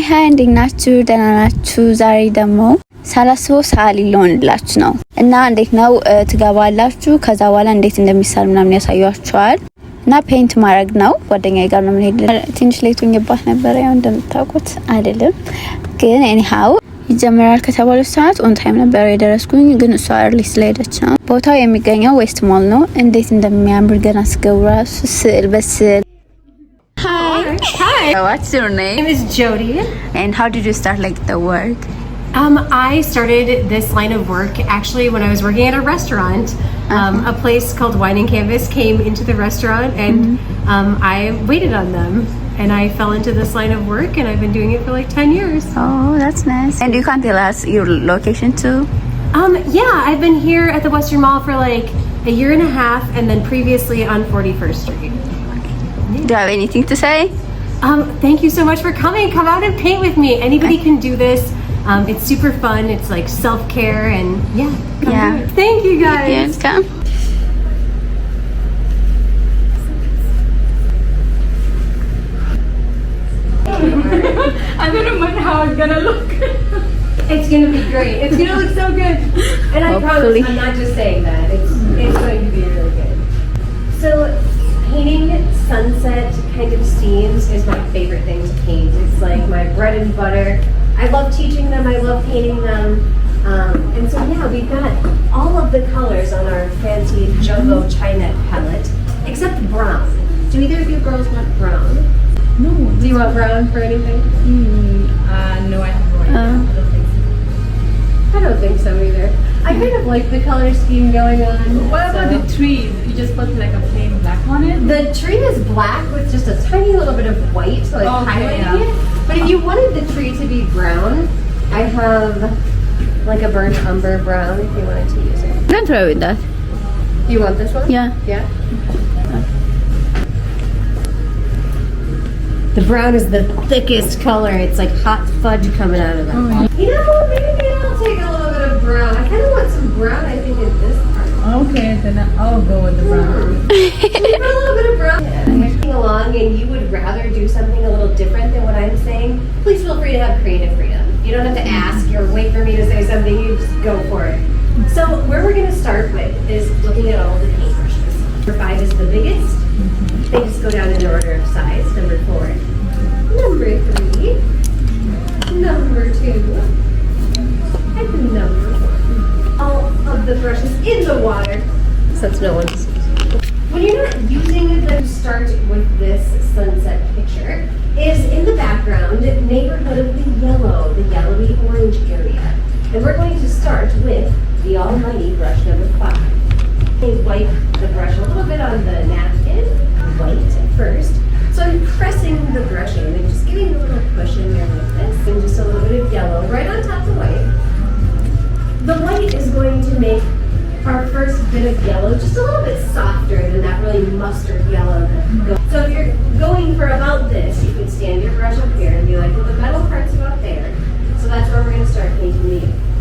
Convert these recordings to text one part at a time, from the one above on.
ሀይ እንዴት ናችሁ? ደህና ናችሁ? ዛሬ ደግሞ ሳላስበው ሰዓሊ ልሆንላችሁ ነው እና እንዴት ነው ትገባላችሁ። ከዛ በኋላ እንዴት እንደሚሳል ምናምን ያሳያችኋል እና ፔንት ማድረግ ነው። ጓደኛዬ ጋር ነው የምንሄድ። ትንሽ ሌቱኝባት ነበር ያው እንደምታውቁት አይደለም ግን ኤኒሃው ይጀምራል ከተባለው ሰዓት ኦን ታይም ነበር የደረስኩኝ፣ ግን እሷ አርሊ ስለሄደች ነው። ቦታው የሚገኘው ዌስት ሞል ነው። እንዴት እንደሚያምር ገና ስገቡ ራሱ ስዕል በስዕል። Hi. What's your name? My name is Jody. And how did you start like the work? I started this line of work actually when I was working at a restaurant. A place called Wine and Canvas came into the restaurant, and I waited on them. And I fell into this line of work, and I've been doing it for like 10 years. Oh, that's nice. And you can tell us your location too? Yeah, I've been here at the Western Mall for like a year and a half, and then previously on 41st Street. Do you have anything to say? Thank you so much for coming. Come out and paint with me. Anybody can do this. It's super fun. It's like self-care, and yeah. Come do it. Thank you guys. Yes, come. I don't know how it's gonna look. It's gonna be great. It's gonna look so good. And I Hopefully. promise, I'm not just saying that. It's going to be really good. So, painting sunset kind of scenes is my favorite thing to paint. It's like my bread and butter. I love teaching them. I love painting them. And so yeah, we've got all of the colors on our fancy jumbo Chinet palette, except brown. Do either of you girls want brown? No. Do you want brown for anything? No, I have no idea. I don't think so. I don't think so either. I kind of like the color scheme going on. What about the trees? You just put like a plain black on it? The tree is black with just a tiny little bit of white, like highlighting it. But if you wanted the tree to be brown, I have like a burnt umber brown if you wanted to use it. You can try with that. You want this one? Yeah. Yeah. The brown is the thickest color. It's like hot fudge coming out of it. You know, maybe I'll take a little bit of brown. I kind of want some brown, I think, in this part. Okay, then I'll go with the brown. Maybe a little bit of brown. If along and you would rather do something a little different than what I'm saying, please feel free to have creative freedom. You don't have to ask or wait for me to say something. You just go for it. So where we're going to start with is looking at all the paintbrushes. Number 5 is the biggest. They just go down in order of size. Number 4, number 3, number 2, and number 1. All of the brushes in the water, since no one's. When you're not using them, start with this sunset picture. Is in the background neighborhood of the yellowy orange area, and we're going to start with the almighty brush number 5. Wipe the brush a little bit on the napkin, white first. So I'm pressing the brush in and just giving a little push in there like this, and just a little bit of yellow right on top of the white. The white is going to make our first bit of yellow just a little bit softer than that really mustard yellow. So if you're going for about this, you can stand your brush up here and be like, well, the metal part's about there. So that's where we're going to start painting the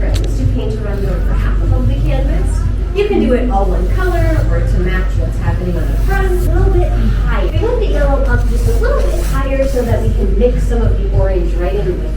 Let's do paint around the over half of the canvas. You can do it all one color or to match what's happening on the front. A little bit higher. We want the yellow up just a little bit higher so that we can mix some of the orange right in with it.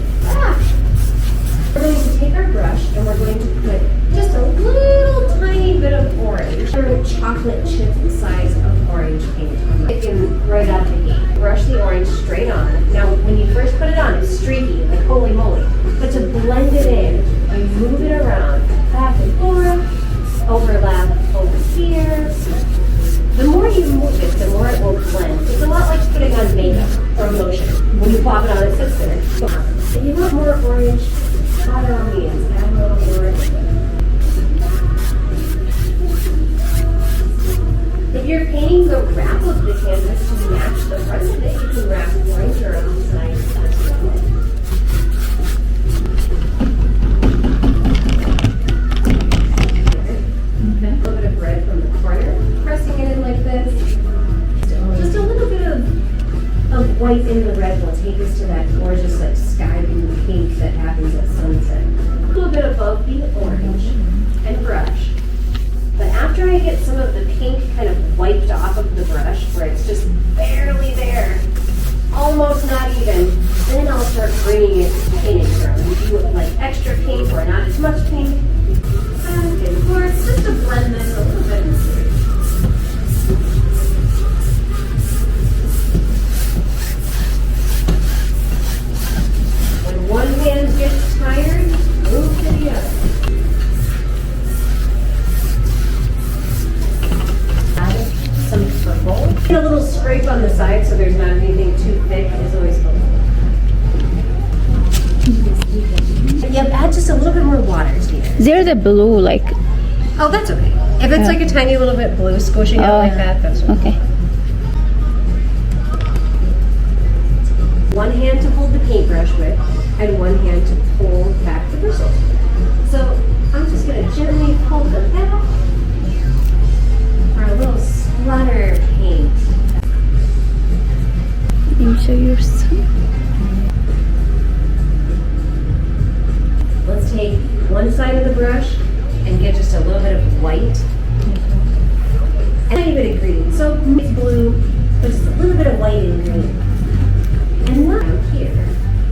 We're going to take our brush and we're going to put just a little tiny bit of orange, or chocolate chip size of orange paint on it right out of the gate. Brush the orange straight on. Now, when you first put it on, it's streaky, like holy moly. But to blend it in, you move it around, back and forth, overlap over here. The more you move it, the more it will blend. It's a lot like putting on makeup or lotion. When you pop it on, it sits there. If you want more orange, by all means, add a little orange. If you're painting the wrap of the canvas to match the front of it, you can wrap orange or on the side. White in the red will take us to that gorgeous like sky blue pink that happens at sunset. A little bit above the orange and brush. But after I get some of the pink kind of wiped off of the brush where it's just a little scrape on the side so there's not anything too thick is always helpful. Yep, add just a little bit more water to it. There's a blue like. Oh, that's okay. If it's like a tiny little bit blue squishing out like that, that's okay. Okay. One hand to hold the paintbrush with, and one hand to pull back the bristles. So I'm just going to gently pull them back for a little splatter paint. You show your son. Let's take one side of the brush and get just a little bit of white and a tiny bit of green. So it's blue, but just a little bit of white and green. And now here.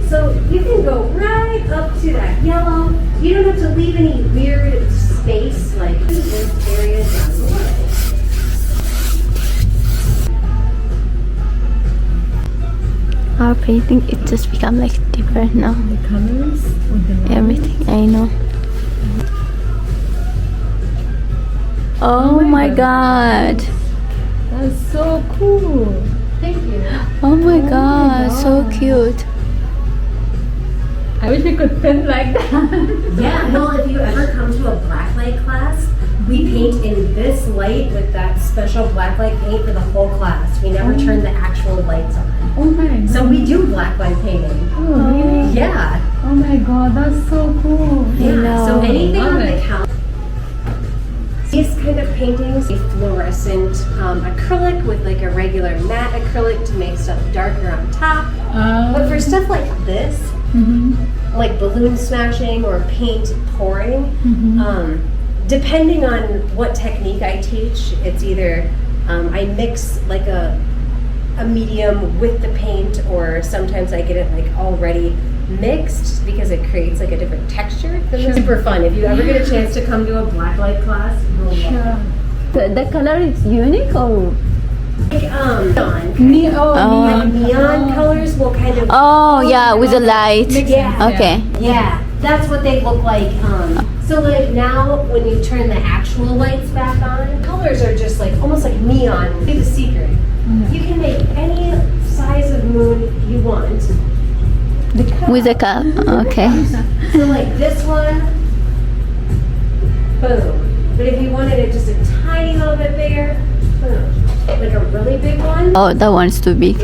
So you can go right up to that yellow. You don't have to leave any weird space like this area down below. Our painting, it just become like different now. The colors with the Everything, I know. Oh my god. That's so cool. Thank you. Oh my god, so cute. I wish we could paint like that. Yeah, well, if you ever come to a blacklight class, we paint in this light with that special blacklight paint for the whole class. We never turn the actual lights on. Oh my god. So we do blacklight painting. Oh, really? Yeah. Oh my god, that's so cool. Yeah. So anything Love on the it. counter. These kind of paintings, a fluorescent acrylic with like a regular matte acrylic to make stuff darker on top. But for stuff like this, like balloon smashing or paint pouring, depending on what technique I teach, it's either I mix like a medium with the paint, or sometimes I get it like already mixed because it creates like a different texture. It's super fun. If you ever get a chance to come to a blacklight class, you'll love it. The color is unique or? Like, Oh. neon colors will kind of. Oh yeah, with the light. Yeah. Okay. Yeah, that's what they look like. So like now, when you turn the actual lights back on, colors are just like almost like neon. Here's the secret: you can make any size of moon you want. With a cup. Okay. So like this one, boom. But if you wanted it just a tiny little bit bigger, boom. Like a really big one, Oh, that one's too big.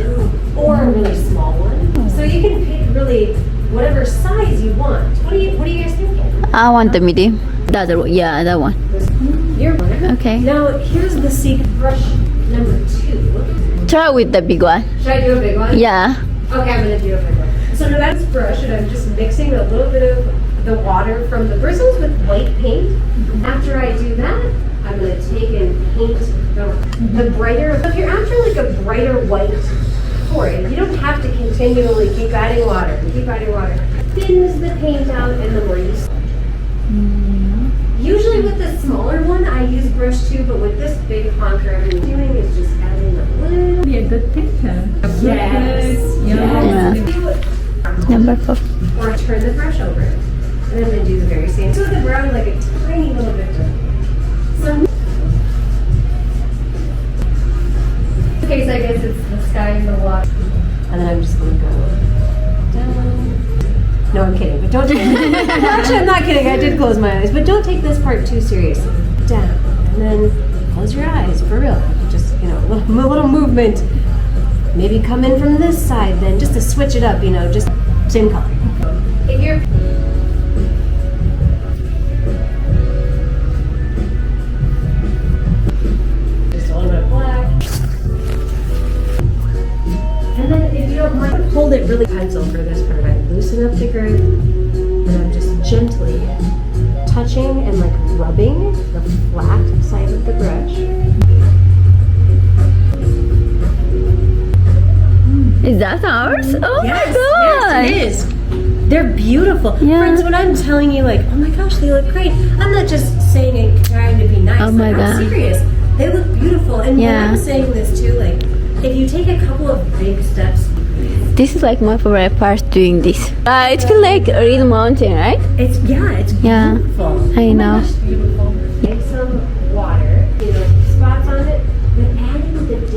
or a really small one. So you can pick really whatever size you want. What are you guys thinking? I want the medium. The other one. Yeah, that one. You're Okay. Now here's the secret brush number 2. Try with the big one. Should I do a big one? Yeah. Okay, I'm gonna do a big one. So now that's brush, and I'm just mixing a little bit of the water from the bristles with white paint. After I do that, I'm gonna take and paint the brighter. If you're after like a brighter white for it, you don't have to continually keep adding water. Keep adding water. Thins the paint out, and the more you. Usually with the smaller one, I use brush 2, but with this big honker, I've been doing is just adding a little. Be a good painter. Yes. Yeah. Number 4. Or turn the brush over. And then I'm going to do the very same. So the brown like a tiny little bit different. So, okay, so I guess it's the sky and the water. And then I'm just going to go down. No, I'm kidding, but don't take Actually, I'm not kidding. I did close my eyes. But don't take this part too seriously. Down. And then close your eyes, for real. Just, a little movement. Maybe come in from this side then, just to switch it up, just same color. If you're just a little bit of black. And then if you don't mind, hold it really pencil for this part. I loosen up the grip, and I'm just gently touching and like rubbing the flat side of the brush. Is that ours? Oh Yes, my god. yes, it is. They're beautiful. Yeah. Friends, when I'm telling you, like, oh my gosh, they look great, I'm not just saying it trying to be nice. Oh my I'm God. serious. They look beautiful. And when Yeah. I'm saying this too, like, if you take a couple of big steps, This is like my favorite part doing this. It feels like a real mountain, right? it's Yeah. beautiful. I know. Beautiful. Take some water, spots on it, but adding the dip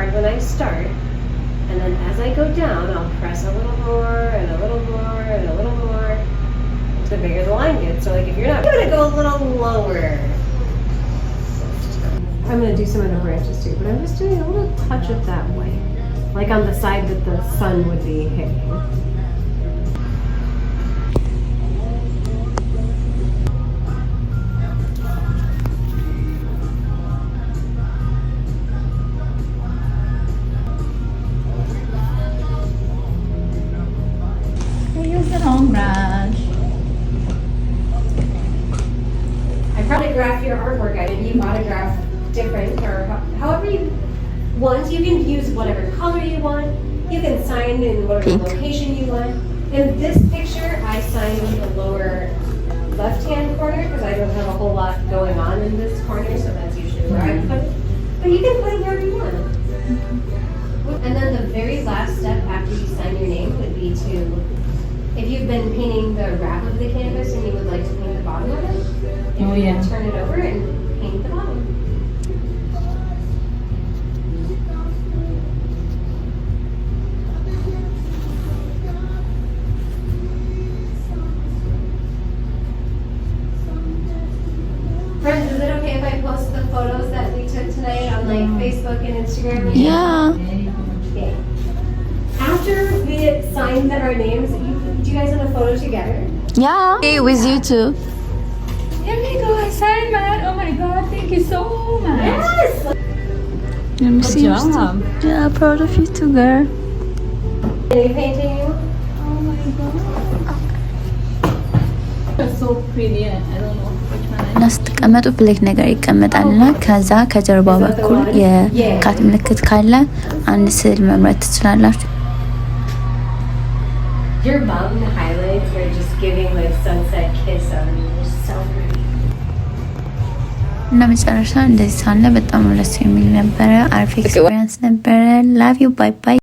hard when I start, and then as I go down, I'll press a little more and a little more and a little more. The bigger the line gets. So like if you're not, I'm gonna go a little lower. I'm gonna do some of the branches too, but I'm just doing a little touch of that white, like on the side that the sun would be hitting. Use the long brush. I autograph your artwork. I mean, you autograph different or however you want. You can use whatever color you want. You can sign in whatever location you want. In this picture, I signed with the lower left-hand corner because I don't have a whole lot going on in this corner, so that's usually where I put it. But you can put it wherever you want. And then the very last step after you sign your name would be to, if you've been painting the wrap of the canvas and you would like to paint the bottom of it, you can turn it over and paint the bottom. Friends, is it okay if I post the photos that we took tonight on like Facebook and Instagram? Yeah. Okay. After we signed our names, do you guys want a photo together? Yeah. Hey, with you too. Here we go, assignment. Oh my god, thank you so much. Yes! Let me see. Good job. Yeah, proud of you too, girl. Are you painting you? Oh my god. That's so pretty. I don't know which one I ስትቀመጡ ብሌክ ነገር ይቀመጣልና ከዛ ከጀርባ በኩል የካት ምልክት ካለ አንድ ስዕል መምረጥ ትችላላችሁ። Your mountain highlights are just giving like sunset kiss on you. They're so pretty. እና መጨረሻ እንደዚህ ሳለ በጣም ደስ የሚል ነበረ። አሪፍ ኤክስፒሪየንስ ነበረ። ላቭ ዩ ባይ ባይ።